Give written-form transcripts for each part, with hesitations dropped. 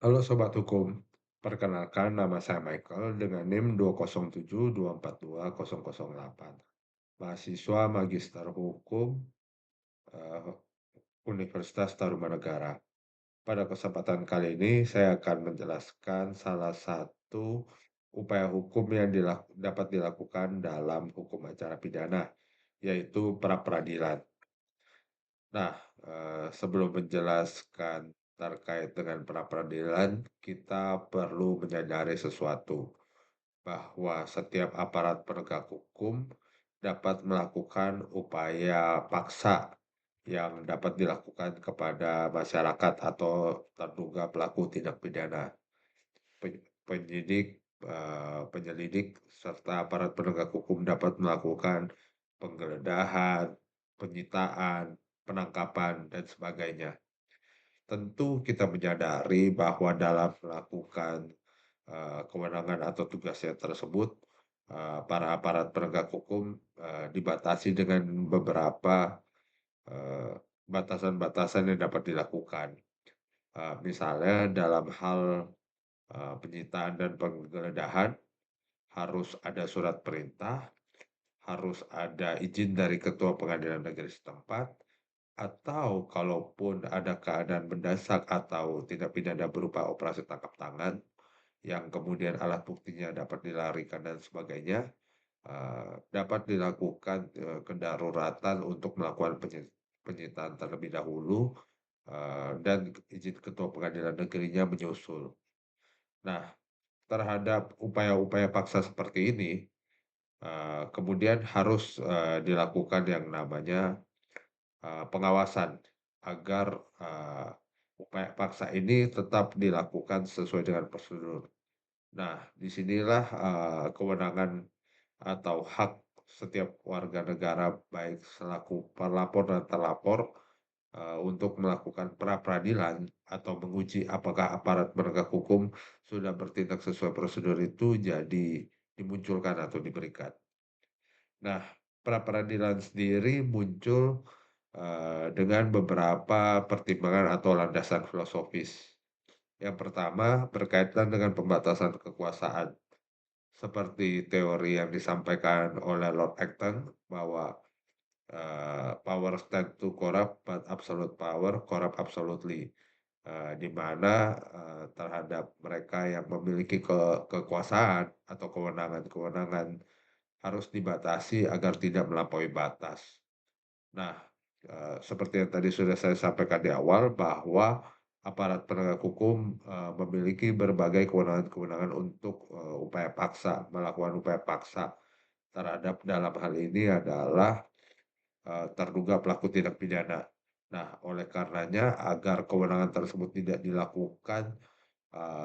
Halo Sobat Hukum, perkenalkan nama saya Michael dengan NIM 207242008. Mahasiswa Magister Hukum eh, Universitas Tarumanegara. Pada kesempatan kali ini saya akan menjelaskan salah satu upaya hukum yang dapat dilakukan dalam hukum acara pidana, yaitu pra-peradilan. Nah, sebelum menjelaskan terkait dengan pra-peradilan, kita perlu menyadari sesuatu, bahwa setiap aparat penegak hukum dapat melakukan upaya paksa yang dapat dilakukan kepada masyarakat atau terduga pelaku tindak pidana. Penyidik, penyelidik, serta aparat penegak hukum dapat melakukan penggeledahan, penyitaan, penangkapan, dan sebagainya. Tentu kita menyadari bahwa dalam melakukan kewenangan atau tugasnya tersebut, para aparat penegak hukum dibatasi dengan beberapa eh, batasan-batasan yang dapat dilakukan. Misalnya dalam hal penyitaan dan penggeledahan harus ada surat perintah, harus ada izin dari ketua pengadilan negeri setempat, atau kalaupun ada keadaan mendesak atau tindak pidana berupa operasi tangkap tangan, yang kemudian alat buktinya dapat dilarikan dan sebagainya, dapat dilakukan kedaruratan untuk melakukan penyitaan terlebih dahulu, dan izin ketua pengadilan negerinya menyusul. Nah, terhadap upaya-upaya paksa seperti ini, kemudian harus dilakukan yang namanya pengawasan agar upaya paksa ini tetap dilakukan sesuai dengan prosedur. Nah, disinilah kewenangan atau hak setiap warga negara baik selaku pelapor dan terlapor untuk melakukan pra-peradilan atau menguji apakah aparat penegak hukum sudah bertindak sesuai prosedur itu jadi dimunculkan atau diberikan. Nah, pra-peradilan sendiri muncul dengan beberapa pertimbangan atau landasan filosofis. Yang pertama berkaitan dengan pembatasan kekuasaan. Seperti teori yang disampaikan oleh Lord Acton bahwa power tend to corrupt, but absolute power corrupt absolutely. Di mana terhadap mereka yang memiliki kekuasaan atau kewenangan-kewenangan harus dibatasi agar tidak melampaui batas. Nah, seperti yang tadi sudah saya sampaikan di awal bahwa aparat penegak hukum memiliki berbagai kewenangan-kewenangan untuk upaya paksa, melakukan upaya paksa terhadap dalam hal ini adalah terduga pelaku tindak pidana. Nah, oleh karenanya agar kewenangan tersebut tidak dilakukan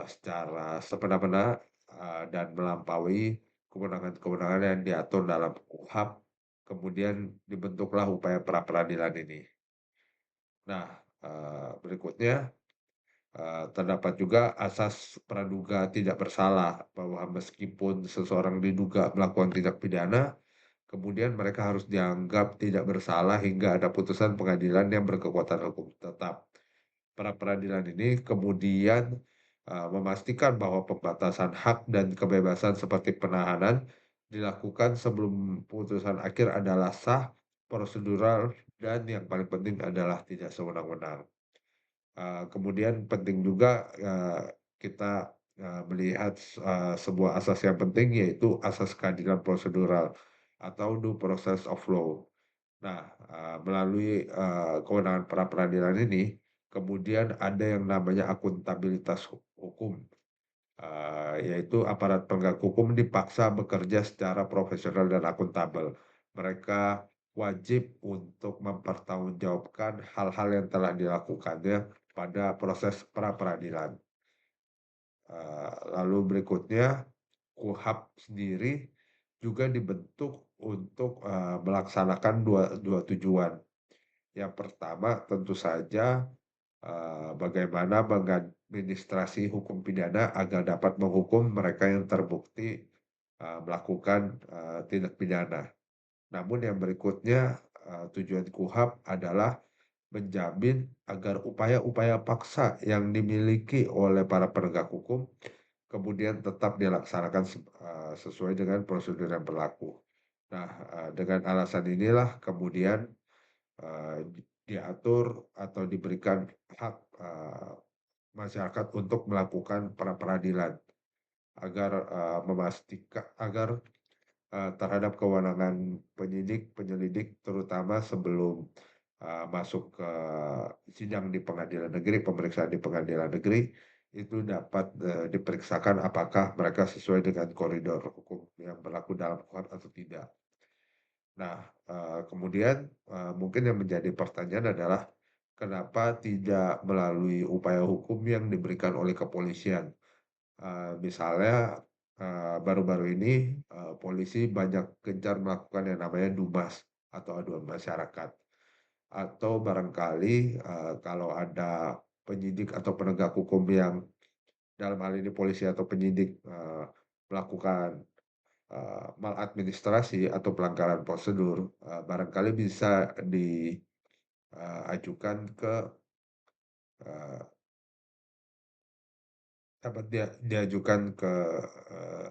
secara semena-mena dan melampaui kewenangan-kewenangan yang diatur dalam KUHP, kemudian dibentuklah upaya pra-peradilan ini. Nah, berikutnya terdapat juga asas praduga tidak bersalah, bahwa meskipun seseorang diduga melakukan tindak pidana, kemudian mereka harus dianggap tidak bersalah hingga ada putusan pengadilan yang berkekuatan hukum tetap. Pra-peradilan ini kemudian memastikan bahwa pembatasan hak dan kebebasan seperti penahanan dilakukan sebelum putusan akhir adalah sah, prosedural, dan yang paling penting adalah tidak sewenang-wenang. Kemudian penting juga kita melihat sebuah asas yang penting, yaitu asas keadilan prosedural atau due process of law. Nah, melalui kewenangan pra-peradilan ini, kemudian ada yang namanya akuntabilitas hukum, yaitu aparat penegak hukum dipaksa bekerja secara profesional dan akuntabel. Mereka wajib untuk mempertanggungjawabkan hal-hal yang telah dilakukannya pada proses pra-peradilan. Lalu berikutnya, KUHP sendiri juga dibentuk untuk melaksanakan dua tujuan. Yang pertama tentu saja bagaimana mengadministrasi hukum pidana agar dapat menghukum mereka yang terbukti melakukan tindak pidana. Namun yang berikutnya tujuan KUHP adalah menjamin agar upaya-upaya paksa yang dimiliki oleh para penegak hukum kemudian tetap dilaksanakan sesuai dengan prosedur yang berlaku. Nah, dengan alasan inilah kemudian, diatur atau diberikan hak, masyarakat untuk melakukan pra-peradilan agar, agar terhadap kewenangan penyidik, penyelidik, terutama sebelum, masuk ke sidang di pengadilan negeri, pemeriksaan di pengadilan negeri, itu dapat, diperiksakan apakah mereka sesuai dengan koridor hukum yang berlaku dalam kuhap atau tidak. Nah, kemudian, mungkin yang menjadi pertanyaan adalah kenapa tidak melalui upaya hukum yang diberikan oleh kepolisian? Misalnya, baru-baru ini, polisi banyak gencar melakukan yang namanya DUMAS atau aduan masyarakat. Atau barangkali, kalau ada penyidik atau penegak hukum yang dalam hal ini polisi atau penyidik, melakukan, maladministrasi atau pelanggaran prosedur, barangkali bisa diajukan ke, eee, dapat diajukan ke, eee,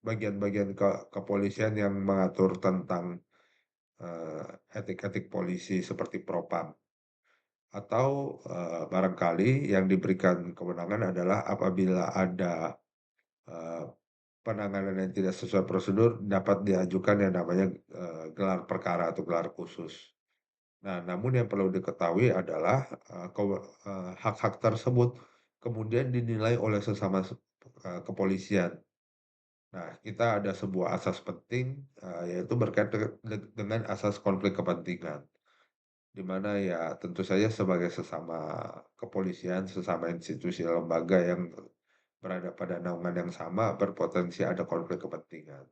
bagian-bagian kepolisian yang mengatur tentang, etik-etik polisi seperti Propam. Atau, barangkali yang diberikan kewenangan adalah apabila ada, eee, penanganan yang tidak sesuai prosedur dapat diajukan yang namanya, gelar perkara atau gelar khusus. Nah, namun yang perlu diketahui adalah, hak-hak tersebut kemudian dinilai oleh sesama kepolisian. Nah, kita ada sebuah asas penting, yaitu berkaitan dengan asas konflik kepentingan. Di mana ya tentu saja sebagai sesama kepolisian, sesama institusi lembaga yang berada pada naungan yang sama berpotensi ada konflik kepentingan.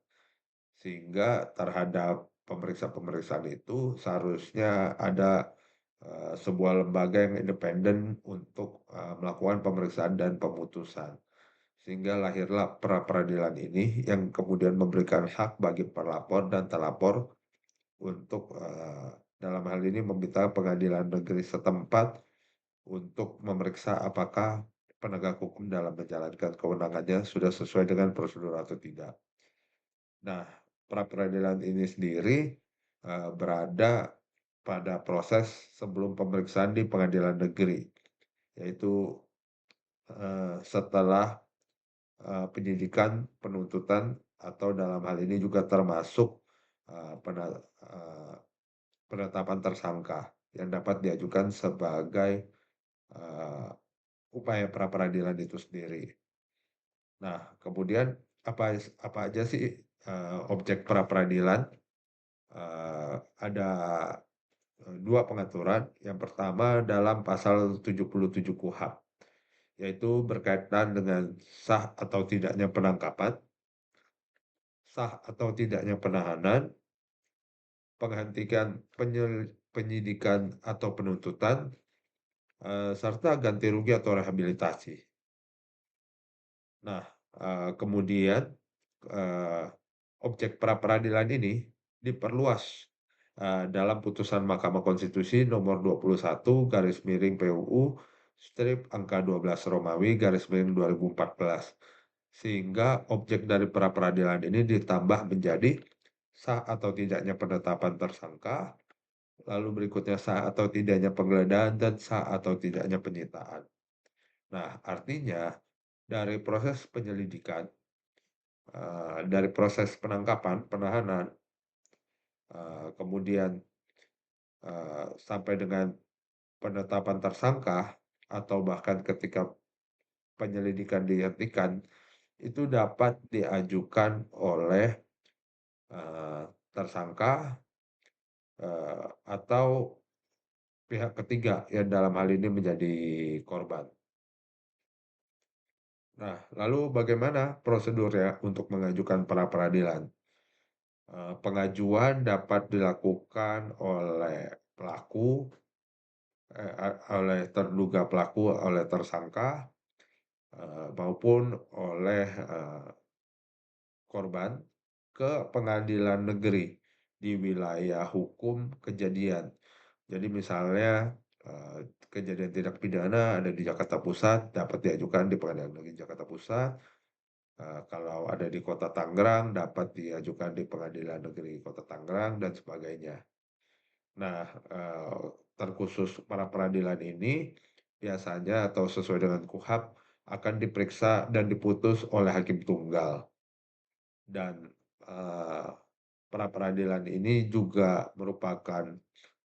Sehingga terhadap pemeriksaan-pemeriksaan itu seharusnya ada, sebuah lembaga yang independen untuk, melakukan pemeriksaan dan pemutusan. Sehingga lahirlah pra-peradilan ini yang kemudian memberikan hak bagi pelapor dan terlapor untuk, dalam hal ini meminta pengadilan negeri setempat untuk memeriksa apakah penegak hukum dalam menjalankan kewenangannya sudah sesuai dengan prosedur atau tidak. Nah, pra-peradilan ini sendiri, berada pada proses sebelum pemeriksaan di pengadilan negeri, yaitu, setelah, penyidikan, penuntutan, atau dalam hal ini juga termasuk, eee, pena eee penetapan tersangka yang dapat diajukan sebagai, eee, upaya pra-peradilan itu sendiri. Nah, kemudian apa aja sih, objek pra-peradilan? Ada, 2 pengaturan. Yang pertama dalam pasal 77 KUHP, yaitu berkaitan dengan sah atau tidaknya penangkapan, sah atau tidaknya penahanan, penghentian penyidikan atau penuntutan, serta ganti rugi atau rehabilitasi. Nah, kemudian, eee, objek pra-peradilan ini diperluas, dalam putusan Mahkamah Konstitusi nomor 21 garis miring PUU strip angka 12 Romawi garis miring 2014. Sehingga objek dari pra-peradilan ini ditambah menjadi sah atau tidaknya penetapan tersangka, lalu berikutnya sah atau tidaknya penggeledahan, dan sah atau tidaknya penyitaan. Nah, artinya dari proses penyelidikan, dari proses penangkapan, penahanan, kemudian, sampai dengan penetapan tersangka atau bahkan ketika penyelidikan dihentikan, itu dapat diajukan oleh, tersangka, atau pihak ketiga yang dalam hal ini menjadi korban. Nah, lalu bagaimana prosedurnya untuk mengajukan pra-peradilan? Pengajuan dapat dilakukan oleh pelaku, oleh terduga pelaku, oleh tersangka, maupun oleh, korban ke pengadilan negeri di wilayah hukum kejadian. Jadi misalnya kejadian tindak pidana ada di Jakarta Pusat, dapat diajukan di Pengadilan Negeri Jakarta Pusat. Kalau ada di Kota Tangerang, dapat diajukan di Pengadilan Negeri Kota Tangerang dan sebagainya. Nah, terkhusus para peradilan ini biasanya atau sesuai dengan KUHP akan diperiksa dan diputus oleh hakim tunggal dan, eee, pra peradilan ini juga merupakan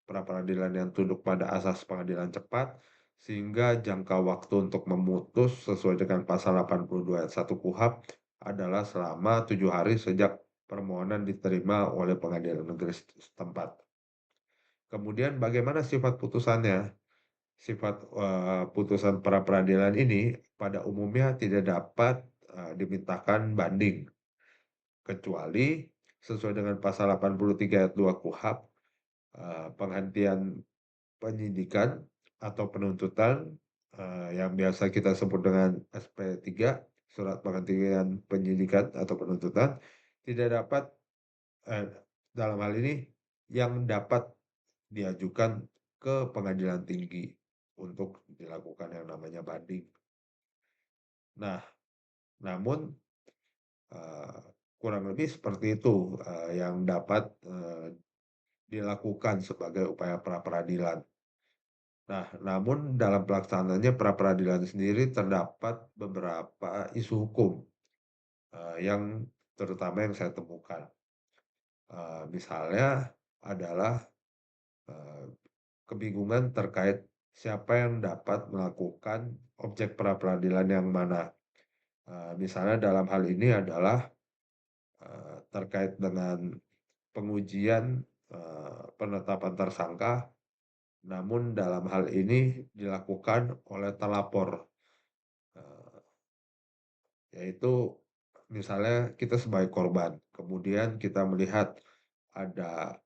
pra peradilan yang tunduk pada asas pengadilan cepat, sehingga jangka waktu untuk memutus sesuai dengan pasal 82 ayat 1 KUHP adalah selama 7 hari sejak permohonan diterima oleh pengadilan negeri setempat. Kemudian bagaimana sifat putusannya? Sifat, putusan pra peradilan ini pada umumnya tidak dapat, dimintakan banding, kecuali sesuai dengan pasal 83 ayat 2 KUHP, penghentian penyidikan atau penuntutan, yang biasa kita sebut dengan SP3, surat penghentian penyidikan atau penuntutan, tidak dapat, eee, dalam hal ini yang dapat diajukan ke pengadilan tinggi untuk dilakukan yang namanya banding. Nah, namun, eee, kurang lebih seperti itu, yang dapat, dilakukan sebagai upaya pra-peradilan. Nah, namun dalam pelaksanaannya pra-peradilan sendiri terdapat beberapa isu hukum, yang terutama yang saya temukan. Misalnya adalah, eee, kebingungan terkait siapa yang dapat melakukan objek pra-peradilan yang mana. Misalnya dalam hal ini adalah, terkait dengan pengujian, penetapan tersangka, namun dalam hal ini dilakukan oleh terlapor, eee, yaitu misalnya kita sebagai korban, kemudian kita melihat ada,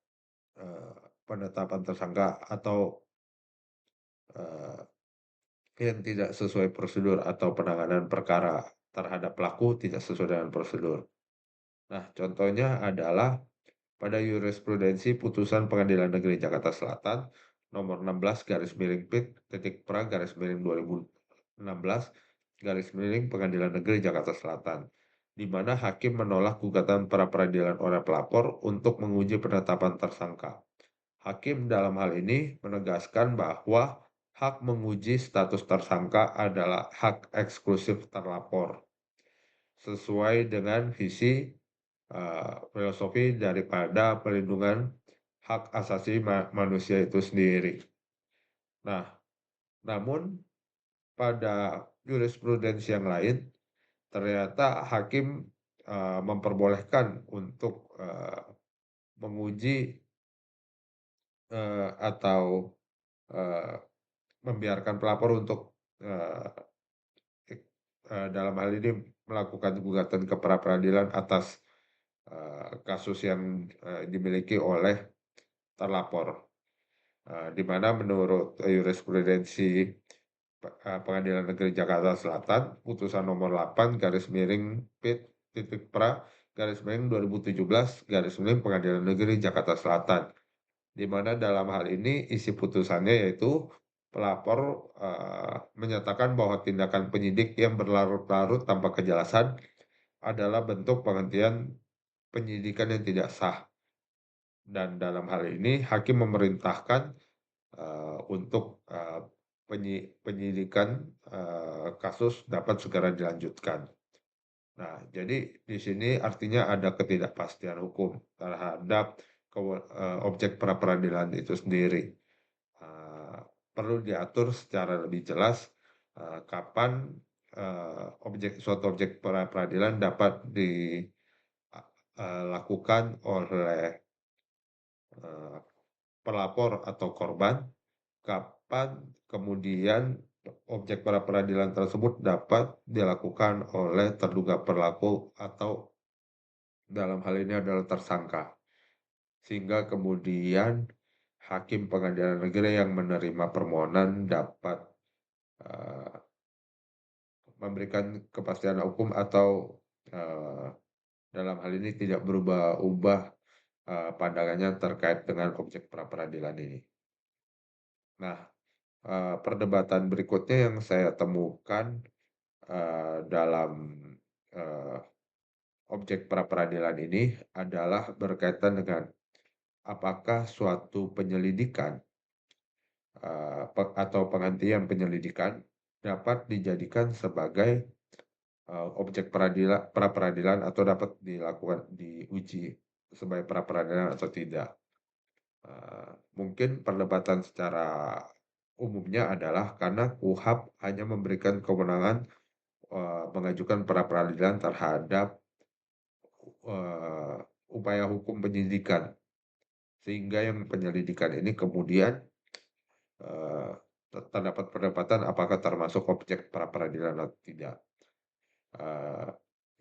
eee, penetapan tersangka atau, eee, yang tidak sesuai prosedur atau penanganan perkara terhadap pelaku tidak sesuai dengan prosedur. Nah, contohnya adalah pada jurisprudensi putusan Pengadilan Negeri Jakarta Selatan nomor 16 garis miring Pit titik pra garis miring 2016 garis miring Pengadilan Negeri Jakarta Selatan, di mana hakim menolak gugatan pra peradilan oleh pelapor untuk menguji penetapan tersangka. Hakim dalam hal ini menegaskan bahwa hak menguji status tersangka adalah hak eksklusif terlapor, sesuai dengan visi filosofi daripada perlindungan hak asasi manusia itu sendiri. Nah, namun pada jurisprudensi yang lain, ternyata hakim, memperbolehkan untuk, menguji, atau, eee, membiarkan pelapor untuk, eee, dalam hal ini melakukan gugatan ke pra peradilan atas, kasus yang, dimiliki oleh terlapor. Di mana menurut jurisprudensi Pengadilan Negeri Jakarta Selatan, putusan nomor 8 garis miring Pit titik pra garis miring 2017 garis miring Pengadilan Negeri Jakarta Selatan. Di mana dalam hal ini isi putusannya yaitu pelapor, menyatakan bahwa tindakan penyidik yang berlarut-larut tanpa kejelasan adalah bentuk penghentian penyidikan yang tidak sah. Dan dalam hal ini hakim memerintahkan, untuk, penyidikan, kasus dapat segera dilanjutkan. Nah, jadi di sini artinya ada ketidakpastian hukum terhadap objek pra-peradilan itu sendiri. Eee, Perlu diatur secara lebih jelas, kapan, suatu objek pra-peradilan dapat lakukan oleh, eee, pelapor atau korban. Kapan kemudian objek pra-peradilan tersebut dapat dilakukan oleh terduga pelaku atau dalam hal ini adalah tersangka. Sehingga kemudian hakim pengadilan negeri yang menerima permohonan dapat, eee, memberikan kepastian hukum atau, eee, dalam hal ini tidak berubah-ubah, pandangannya terkait dengan objek pra-peradilan ini. Nah, Perdebatan berikutnya yang saya temukan, dalam, eee, objek pra-peradilan ini adalah berkaitan dengan apakah suatu penyelidikan, atau penghentian penyelidikan dapat dijadikan sebagai, objek pra-peradilan atau dapat dilakukan diuji sebagai pra-peradilan atau tidak. Mungkin perdebatan secara umumnya adalah karena KUHP hanya memberikan kewenangan, mengajukan pra-peradilan terhadap, eee, upaya hukum penyidikan, sehingga yang penyelidikan ini kemudian, eee, terdapat perdebatan apakah termasuk objek pra-peradilan atau tidak. Eee,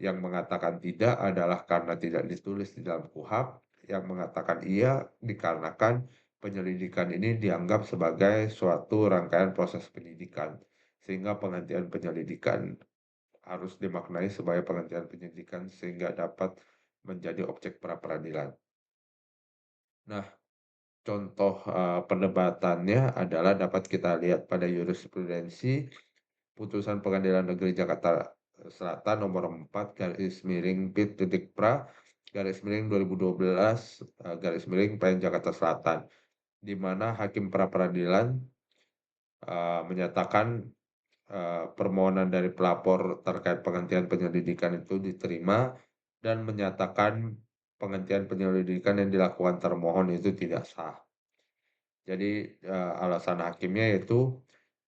yang mengatakan tidak adalah karena tidak ditulis di dalam KUHP, yang mengatakan iya dikarenakan penyelidikan ini dianggap sebagai suatu rangkaian proses penyidikan, sehingga penghentian penyelidikan harus dimaknai sebagai penghentian penyidikan sehingga dapat menjadi objek pra-peradilan. Nah, contoh, perdebatannya adalah dapat kita lihat pada jurisprudensi Putusan Pengadilan Negeri Jakarta Selatan nomor 4 garis miring Pit titik Pra garis miring 2012 garis miring PN Jakarta Selatan, di mana hakim pra peradilan menyatakan permohonan dari pelapor terkait penghentian penyelidikan itu diterima dan menyatakan penghentian penyelidikan yang dilakukan termohon itu tidak sah. Jadi, alasan hakimnya yaitu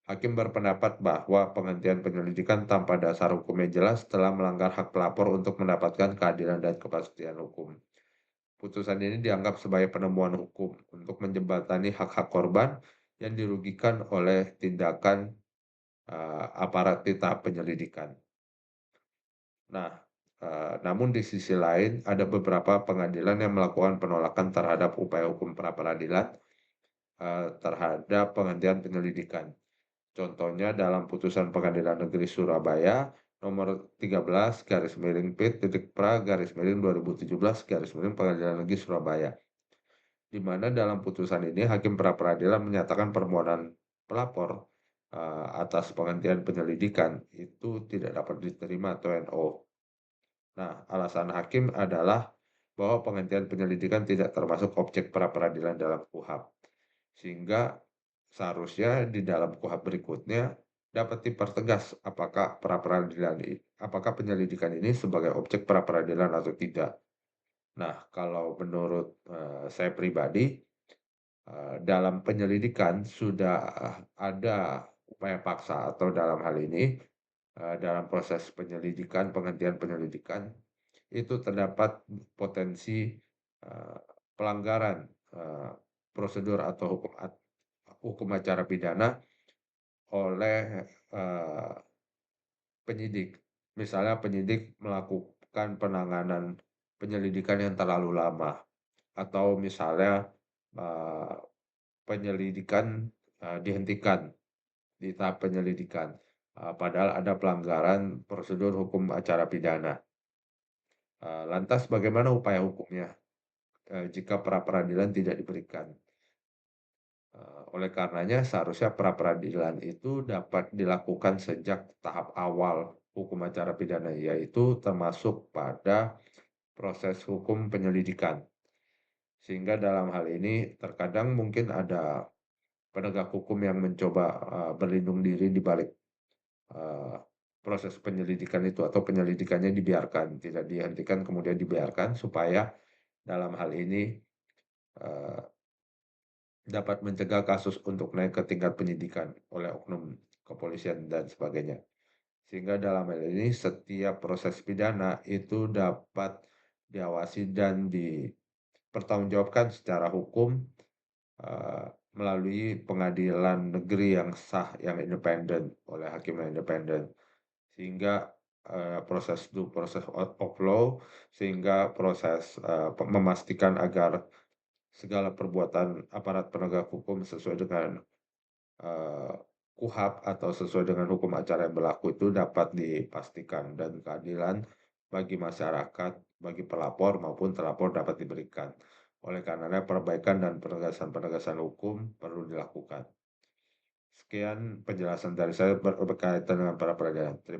hakim berpendapat bahwa penghentian penyelidikan tanpa dasar hukumnya jelas telah melanggar hak pelapor untuk mendapatkan keadilan dan kepastian hukum. Putusan ini dianggap sebagai penemuan hukum untuk menjembatani hak-hak korban yang dirugikan oleh tindakan aparat di tahap penyelidikan. Nah, namun di sisi lain ada beberapa pengadilan yang melakukan penolakan terhadap upaya hukum pra peradilan terhadap penghentian penyelidikan. Contohnya dalam putusan Pengadilan Negeri Surabaya nomor 13 garis miring Pit titik Pra garis miring 2017 garis miring Pengadilan Negeri Surabaya. Di mana dalam putusan ini hakim pra peradilan menyatakan permohonan pelapor atas penghentian penyelidikan itu tidak dapat diterima atau NO. Nah, alasan hakim adalah bahwa penghentian penyelidikan tidak termasuk objek pra peradilan dalam KUHP. Sehingga seharusnya di dalam KUHP berikutnya dapat dipertegas apakah penyelidikan ini sebagai objek pra peradilan atau tidak. Nah, kalau menurut, saya pribadi, dalam penyelidikan sudah ada upaya paksa atau dalam hal ini, dalam proses penyelidikan, penghentian penyelidikan, itu terdapat potensi, pelanggaran, prosedur atau hukum acara pidana oleh, penyidik. Misalnya penyidik melakukan penanganan penyelidikan yang terlalu lama, atau misalnya, eee, penyelidikan, dihentikan di tahap penyelidikan, padahal ada pelanggaran prosedur hukum acara pidana. Lantas bagaimana upaya hukumnya, jika pra peradilan tidak diberikan? Oleh karenanya seharusnya pra-peradilan itu dapat dilakukan sejak tahap awal hukum acara pidana, yaitu termasuk pada proses hukum penyelidikan. Sehingga dalam hal ini terkadang mungkin ada penegak hukum yang mencoba, berlindung diri di balik, eee, proses penyelidikan itu atau penyelidikannya dibiarkan, tidak dihentikan kemudian dibiarkan supaya dalam hal ini, eee dapat mencegah kasus untuk naik ke tingkat penyidikan oleh oknum kepolisian dan sebagainya. Sehingga dalam hal ini setiap proses pidana itu dapat diawasi dan dipertanggungjawabkan secara hukum, eee, melalui pengadilan negeri yang sah, yang independen, oleh hakim yang independen. Sehingga, proses due process of law, sehingga proses, memastikan agar segala perbuatan aparat penegak hukum sesuai dengan eee, KUHP atau sesuai dengan hukum acara yang berlaku itu dapat dipastikan dan keadilan bagi masyarakat, bagi pelapor maupun terlapor dapat diberikan. Oleh karenanya perbaikan dan penegasan-penegasan hukum perlu dilakukan. Sekian penjelasan dari saya berkaitan dengan pra peradilan. Terima